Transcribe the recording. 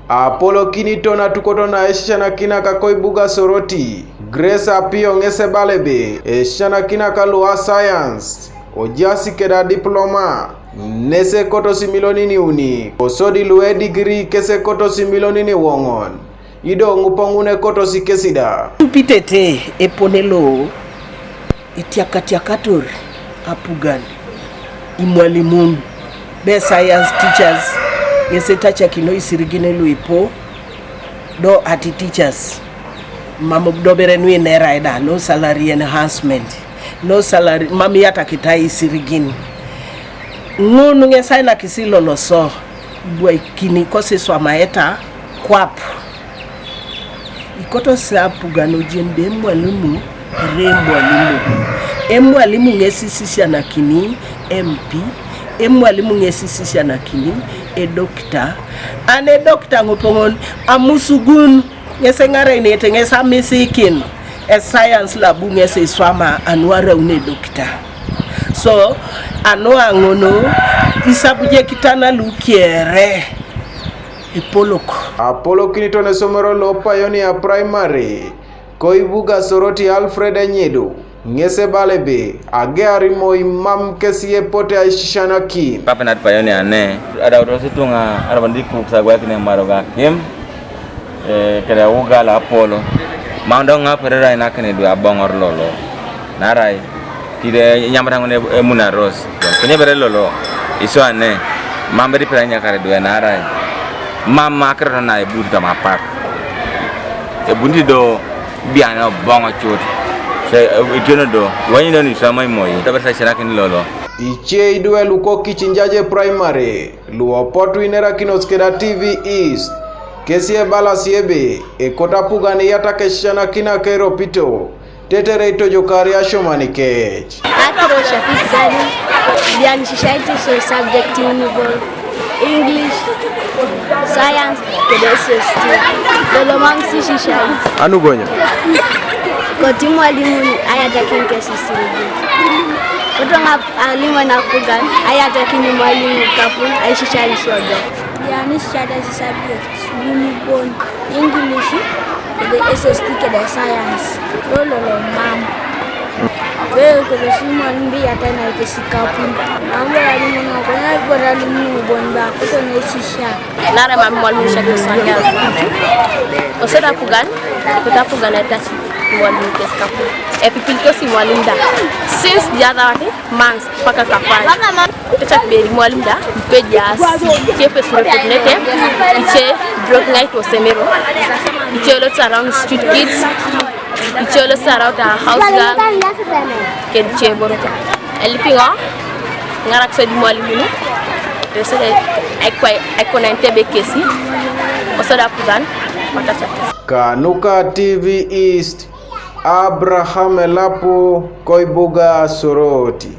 Apolo kinito na tukoto na Esisianakinak koibuga soroti. Grace apio ngese balebe. Esisianakinak lua science. Ojasi keda diploma. Nese koto similoni ni uni. Osodi lue degree kese koto similoni ni wongon. Ido ngupongune koto si kesida. Tupitete eponelo itiakatiakatur apugan. Imwalimun. Be science teachers. Yese tacha kino isirigine luipo. Do ati teachers. Mamubdobere nui neraida. No salary enhancement. No salary. Mami yata kita isirigine. Ngunu ngesai na kisilo loso. Bua ikini kose Iswamaeta Kwap. Ikoto sa pugano jembe mwalimu re mwalimu. Mwalimu ngesisianakini MP. Mwalimu ngesisianakini doctor. Ane doctor ngopongon amusugun ngesengare inete ngesa misikin. Science labu ngese Iswama anware une doctor. So ano angono isabuje kitana lukiere Apolo kinito ne somero lopa yoni ya primary koibuga soroti Alfred Enyedo ngese balebe ageari mo imam kesiye pote Esisianakinak papa nat payoni ane ada urosi tunga ada bandiku sagwa kine maroga kim kada uga la Apolo mando nga perera ina kene do abongor lolo narai tide nyamrangone emuna ros kene bere lolo iso ane mamberi peranya kare do narai mama akra na ebundi ta mapak ebundi do biana bongo chot se itono do wani no ni sama moyi tabasa shirakin lolo iche idwe luko kichinjaje primary luo potu inera kinoskeda TV East kesie bala siebe ekota pugani yata Esisianakinak eropito tetere ito jokari ashomani kech akro shafik sani bian shishaiti so subject unibol English, science, SST. Lolo mangsi shishai. Anu gonya. Koti mwalimu ayatakin kesisiri. Koto alimu nakugan ayatakin mwalimu kapun aishishari sodo. Yani shada subjects unibon English, SST kede science. Lolo mam. Wewe kwa shimo nimbi hata na ikisikapu. Mambo yalimu na kwa bora limu bonba kuto nesisha. Nare mami mwalimu shaka sanga. Osera pugan, kutapugan etasi mwalimu kesikapu. Epipilko si mwalimu da. Since the other months paka kapani. Teachak beri mwalimu da pejas. Chepe surepodnete. Iche drop night osemero. Iche lots around street kids. Icholo sarauta house girl ken cheboro elipingo ngarak so di mwalimu resele ay nantebe kesi osoda pugan matacha Kanuka TV East Abraham Elapo koibuga soroti.